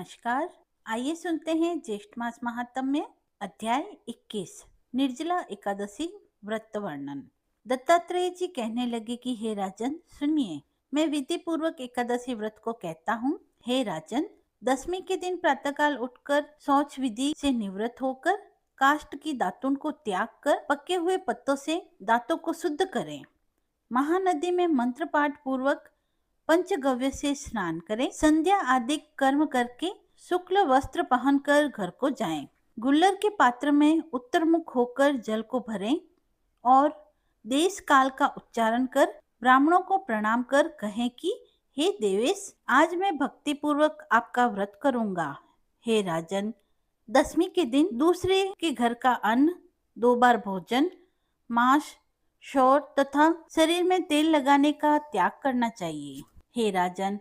नमस्कार। आइए सुनते हैं ज्येष्ठ मास महात्म्य अध्याय 21 निर्जला एकादशी व्रत वर्णन। दत्तात्रेय जी कहने लगे कि हे राजन सुनिए, मैं विधि पूर्वक एकादशी व्रत को कहता हूँ। हे राजन, दसवीं के दिन प्रातःकाल उठकर शौच विधि से निवृत्त होकर काष्ठ की दातुन को त्याग कर पके हुए पत्तों से दांतों को शुद्ध करें। महानदी में मंत्र पाठ पूर्वक पंचगव्य से स्नान करें। संध्या आदि कर्म करके शुक्ल वस्त्र पहनकर घर को जाएं। गुल्लर के पात्र में उत्तर मुख होकर जल को भरें और देश काल का उच्चारण कर ब्राह्मणों को प्रणाम कर कहें कि हे देवेश, आज मैं भक्ति पूर्वक आपका व्रत करूंगा। हे राजन, दसवीं के दिन दूसरे के घर का अन्न, 2 बार भोजन, मांस, शौर तथा शरीर में तेल लगाने का त्याग करना चाहिए। हे राजन,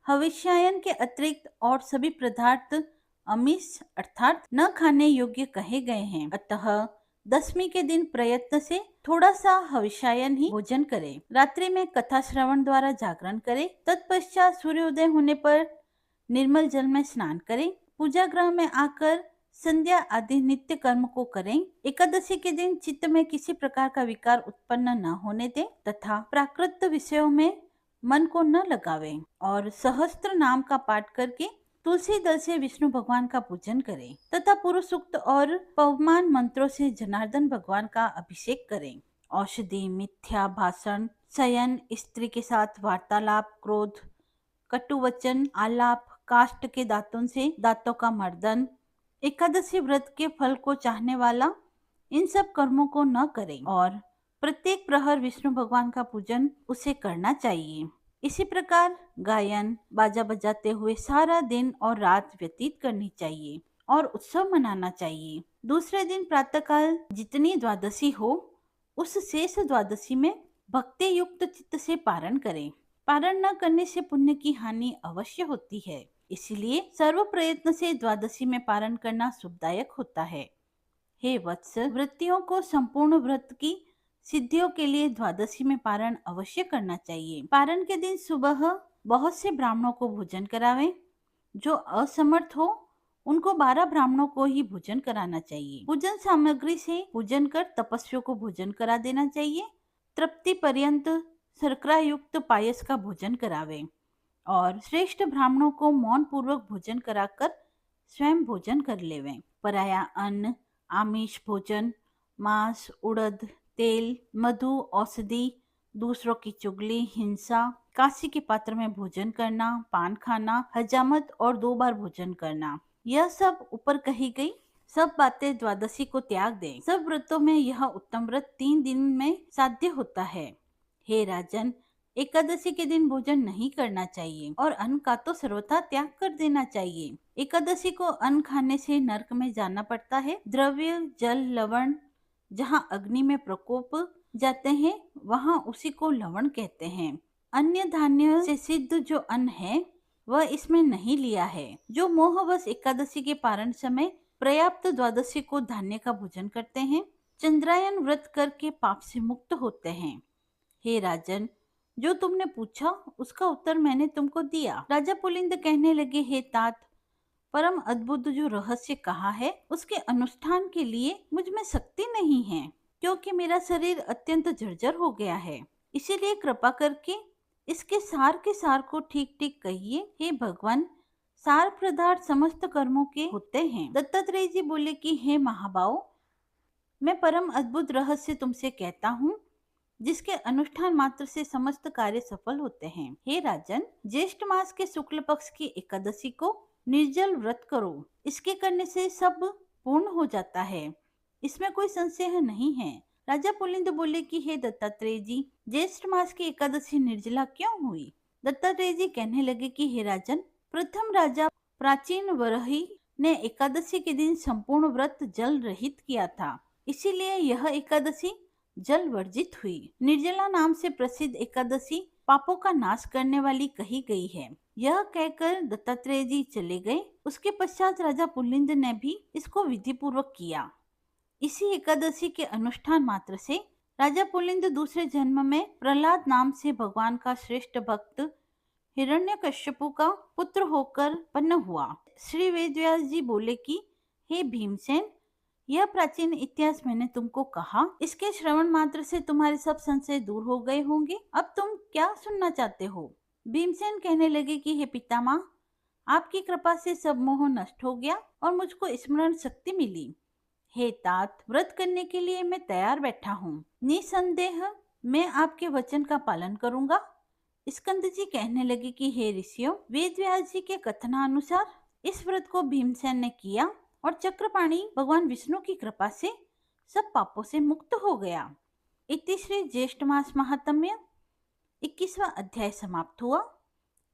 हविष्यायन के अतिरिक्त और सभी पदार्थ अमीष अर्थात न खाने योग्य कहे गए हैं। अतः दसवीं के दिन प्रयत्न से थोड़ा सा हविष्यायन ही भोजन करें। रात्रि में कथा श्रवण द्वारा जागरण करें। तत्पश्चात सूर्योदय होने पर निर्मल जल में स्नान करें। पूजा गृह में आकर संध्या आदि नित्य कर्म को करें। एकादशी के दिन चित्त में किसी प्रकार का विकार उत्पन्न न होने दें तथा प्राकृत विषयों में मन को न लगावें और सहस्त्र नाम का पाठ करके तुलसी दल से विष्णु भगवान का पूजन करें तथा पुरुष सूक्त और पवमान मंत्रों से जनार्दन भगवान का अभिषेक करें। औषधि, मिथ्या भाषण, शयन, स्त्री के साथ वार्तालाप, क्रोध, कटु वचन, आलाप, काष्ठ के दांतों से दांतों का मर्दन, एकादशी व्रत के फल को चाहने वाला इन सब कर्मों को न करें और प्रत्येक प्रहर विष्णु भगवान का पूजन उसे करना चाहिए। इसी प्रकार गायन बाजा बजाते हुए सारा दिन और रात व्यतीत करनी चाहिए और उत्सव मनाना चाहिए। दूसरे दिन प्रातःकाल जितनी द्वादशी हो उस शेष द्वादशी में भक्ति युक्त चित्त से पारण करें। पारण न करने से पुण्य की हानि अवश्य होती है, इसलिए सर्व प्रयत्न से द्वादशी में पारण करना शुभदायक होता है। हे वत्स, वृत्तियों को संपूर्ण व्रत की सिद्धियों के लिए द्वादशी में पारण अवश्य करना चाहिए। पारण के दिन सुबह बहुत से ब्राह्मणों को भोजन करावें। जो असमर्थ हो उनको 12 ब्राह्मणों को ही भोजन कराना चाहिए। पूजन सामग्री से पूजन कर तपस्वियों को भोजन करा देना चाहिए। तृप्ति पर्यंत शर्करा युक्त पायस का भोजन करावें और श्रेष्ठ ब्राह्मणों को मौन पूर्वक भोजन कराकर स्वयं भोजन कर लेवें। पराया अन्न, आमिष भोजन, मांस, उड़द, तेल, मधु, औषधि, दूसरों की चुगली, हिंसा, काशी के पात्र में भोजन करना, पान खाना, हजामत और 2 बार भोजन करना, यह सब ऊपर कही गई सब बातें द्वादशी को त्याग दें। सब व्रतों में यह उत्तम व्रत 3 दिन में साध्य होता है। हे राजन, एकादशी के दिन भोजन नहीं करना चाहिए और अन्न का तो सर्वथा त्याग कर देना चाहिए। एकादशी को अन्न खाने से नरक में जाना पड़ता है। द्रव्य, जल, लवण जहाँ अग्नि में प्रकोप जाते हैं वहाँ उसी को लवण कहते हैं। अन्य धान्य से सिद्ध जो अन्न है वह इसमें नहीं लिया है। जो मोहवश एकादशी के पारण समय पर्याप्त द्वादशी को धान्य का भोजन करते हैं, चंद्रायन व्रत करके पाप से मुक्त होते हैं। हे राजन, जो तुमने पूछा उसका उत्तर मैंने तुमको दिया। राजा पुलिंद कहने लगे, हे तात, परम अद्भुत जो रहस्य कहा है उसके अनुष्ठान के लिए मुझ में शक्ति नहीं है, क्योंकि मेरा शरीर अत्यंत जर्जर हो गया है। इसीलिए कृपा करके इसके सार के सार को ठीक ठीक कहिए। हे भगवान, सार पदार्थ समस्त कर्मों के होते हैं। दत्तात्रेय जी बोले कि हे महाबाहो, मैं परम अद्भुत रहस्य तुमसे कहता हूँ जिसके अनुष्ठान मात्र से समस्त कार्य सफल होते हैं। हे राजन, ज्येष्ठ मास के शुक्ल पक्ष की एकादशी को निर्जल व्रत करो। इसके करने से सब पूर्ण हो जाता है, इसमें कोई संशय नहीं है। राजा पुलिंद बोले कि हे दत्तात्रेय जी, ज्येष्ठ मास की एकादशी निर्जला क्यों हुई? दत्तात्रेय जी कहने लगे कि हे राजन, प्रथम राजा प्राचीन वरही ने एकादशी के दिन संपूर्ण व्रत जल रहित किया था, इसीलिए यह एकादशी जल वर्जित हुई। निर्जला नाम से प्रसिद्ध एकादशी पापों का नाश करने वाली कही गई है। यह कहकर दत्तात्रेय जी चले गए। उसके पश्चात राजा पुलिंद ने भी इसको विधि पूर्वक किया। इसी एकादशी के अनुष्ठान मात्र से राजा पुलिंद दूसरे जन्म में प्रहलाद नाम से भगवान का श्रेष्ठ भक्त हिरण्यकश्यपु का पुत्र होकर उत्पन्न हुआ। श्री वेदव्यास जी बोले कि हे भीमसेन, यह प्राचीन इतिहास मैंने तुमको कहा, इसके श्रवण मात्र से तुम्हारे सब संशय दूर हो गए होंगे। अब तुम क्या सुनना चाहते हो? भीमसेन कहने लगे कि हे पितामह, आपकी कृपा से सब मोह नष्ट हो गया और मुझको स्मरण शक्ति मिली। हे तात, व्रत करने के लिए मैं तैयार बैठा हूँ। निसंदेह मैं आपके वचन का पालन करूंगा। स्कंद जी कहने लगे कि हे ऋषियों, वेद व्यास जी के कथनानुसार इस व्रत को भीमसेन ने किया और चक्रपाणी भगवान विष्णु की कृपा से सब पापों से मुक्त हो गया। इति श्री ज्येष्ठ मास महात्म्य 21वां अध्याय समाप्त हुआ।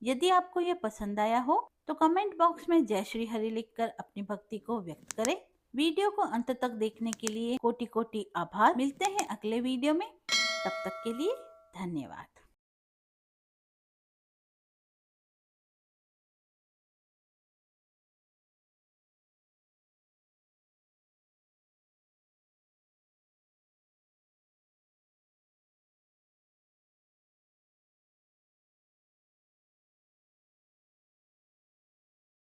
यदि आपको यह पसंद आया हो तो कमेंट बॉक्स में जय श्री हरि लिखकर अपनी भक्ति को व्यक्त करें। वीडियो को अंत तक देखने के लिए कोटि कोटि आभार। मिलते हैं अगले वीडियो में, तब तक के लिए धन्यवाद।